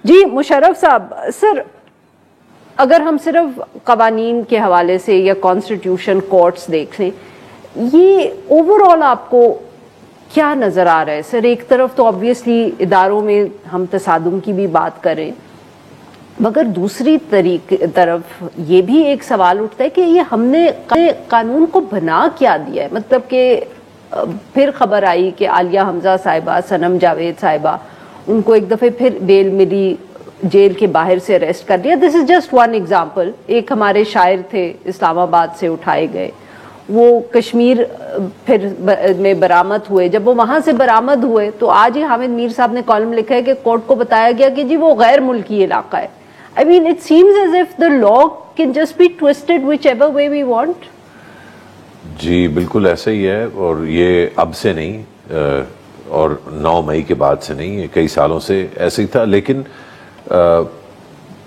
جی مشرف صاحب، سر اگر ہم صرف قوانین کے حوالے سے یا کانسٹیٹیوشن کورٹس دیکھ لیں، یہ اوور آل آپ کو کیا نظر آ رہا ہے؟ سر ایک طرف تو آبویسلی اداروں میں ہم تصادم کی بھی بات کریں، مگر دوسری طرف یہ بھی ایک سوال اٹھتا ہے کہ یہ ہم نے قانون کو بنا کیا دیا ہے؟ مطلب کہ پھر خبر آئی کہ عالیہ حمزہ صاحبہ، صنم جاوید صاحبہ، ان کو ایک دفعہ پھر بیل ملی، جیل کے باہر سے اریسٹ کر دیا. دس از جسٹ ون ایگزامپل. ایک ہمارے شاعر تھے اسلام آباد سے اٹھائے گئے، وہ کشمیر پھر میں برآمد ہوئے. جب وہ وہاں سے برآمد ہوئے تو آج ہی حامد میر صاحب نے کالم لکھا ہے کہ کورٹ کو بتایا گیا کہ جی وہ غیر ملکی علاقہ ہے. I mean it seems as if the law can just be twisted whichever way we want. جی بالکل ایسا ہی ہے، اور یہ اب سے نہیں اور 9 مئی کے بعد سے نہیں، یہ کئی سالوں سے ایسا ہی تھا. لیکن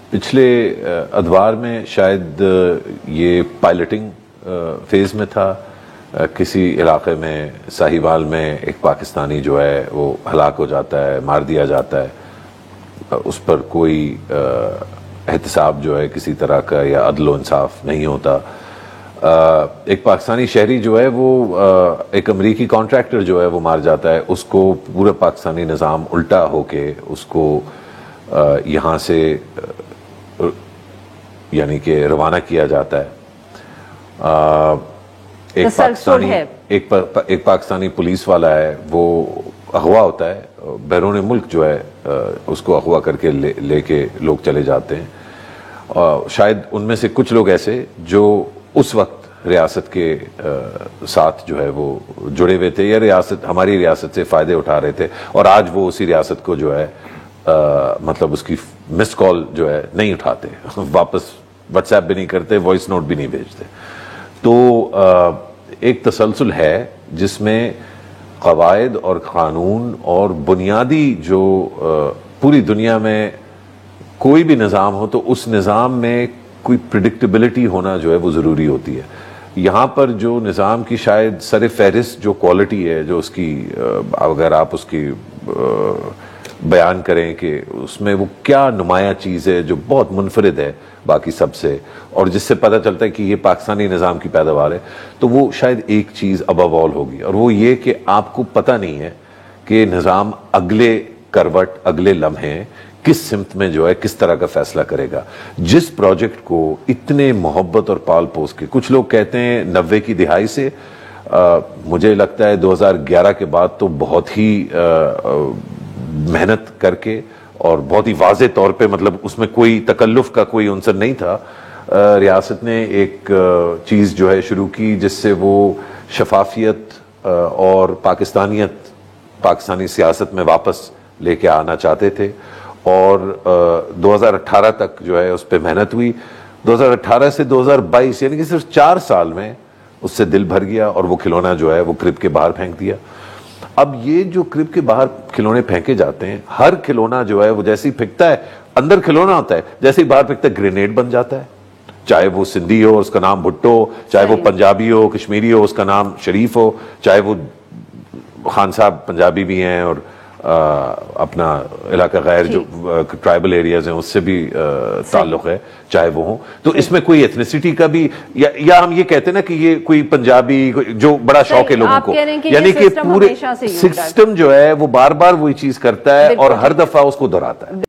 پچھلے ادوار میں شاید یہ پائلٹنگ فیز میں تھا. کسی علاقے میں ساہیوال میں ایک پاکستانی جو ہے وہ ہلاک ہو جاتا ہے، مار دیا جاتا ہے. اس پر کوئی احتساب جو ہے کسی طرح کا یا عدل و انصاف نہیں ہوتا. ایک پاکستانی شہری جو ہے وہ ایک امریکی کانٹریکٹر جو ہے وہ مار جاتا ہے. اس کو پورا پاکستانی نظام الٹا ہو کے اس کو یہاں سے یعنی کہ روانہ کیا جاتا ہے. ایک پاکستانی پولیس والا ہے، وہ اغوا ہوتا ہے، بیرون ملک جو ہے اس کو اغوا کر کے لے کے لوگ چلے جاتے ہیں. شاید ان میں سے کچھ لوگ ایسے جو اس وقت ریاست کے ساتھ جو ہے وہ جڑے ہوئے تھے یا ہماری ریاست سے فائدے اٹھا رہے تھے، اور آج وہ اسی ریاست کو جو ہے مطلب اس کی مس کال جو ہے نہیں اٹھاتے، واپس واٹس ایپ بھی نہیں کرتے، وائس نوٹ بھی نہیں بھیجتے. تو ایک تسلسل ہے جس میں قواعد اور قانون اور بنیادی جو پوری دنیا میں کوئی بھی نظام ہو تو اس نظام میں کوئی پریڈکٹیبلٹی ہونا جو ہے وہ ضروری ہوتی ہے. یہاں پر جو نظام کی شاید سر فہرست جو کوالٹی ہے، جو اس کی اگر آپ اس کی بیان کریں کہ اس میں وہ کیا نمایاں چیز ہے جو بہت منفرد ہے باقی سب سے، اور جس سے پتہ چلتا ہے کہ یہ پاکستانی نظام کی پیداوار ہے، تو وہ شاید ایک چیز ابو آل ہوگی، اور وہ یہ کہ آپ کو پتہ نہیں ہے کہ نظام اگلے کروٹ، اگلے لمحے کس سمت میں جو ہے کس طرح کا فیصلہ کرے گا. جس پروجیکٹ کو اتنے محبت اور پال پوس کے کچھ لوگ کہتے ہیں 90 کی دہائی سے، مجھے لگتا ہے 2011 کے بعد تو بہت ہی محنت کر کے اور بہت ہی واضح طور پہ، مطلب اس میں کوئی تکلف کا کوئی عنصر نہیں تھا، ریاست نے ایک چیز جو ہے شروع کی جس سے وہ شفافیت اور پاکستانیت پاکستانی سیاست میں واپس لے کے آنا چاہتے تھے. اور 2018 تک جو ہے اس پہ محنت ہوئی. 2018 سے 2022 یعنی کہ صرف 4 سال میں اس سے دل بھر گیا اور وہ کھلونا جو ہے وہ کرب کے باہر پھینک دیا. اب یہ جو کرب کے باہر کھلونے پھینکے جاتے ہیں، ہر کھلونا جو ہے وہ جیسے ہی پھینکتا ہے، اندر کھلونا ہوتا ہے، جیسے ہی باہر پھینکتا ہے گرینیڈ بن جاتا ہے. چاہے وہ سندھی ہو اس کا نام بھٹو، چاہے وہ پنجابی ہو کشمیری ہو اس کا نام شریف ہو، چاہے وہ خان صاحب پنجابی بھی ہیں اور اپنا علاقہ غیر جو ٹرائبل ایریاز ہیں اس سے بھی تعلق ہے، چاہے وہ ہوں. تو اس میں کوئی ایتھنیسٹی کا بھی یا ہم یہ کہتے ہیں نا کہ یہ کوئی پنجابی جو بڑا شوق ہے لوگوں کو، یعنی کہ پورے سسٹم جو ہے وہ بار بار وہی چیز کرتا ہے اور ہر دفعہ اس کو دہراتا ہے.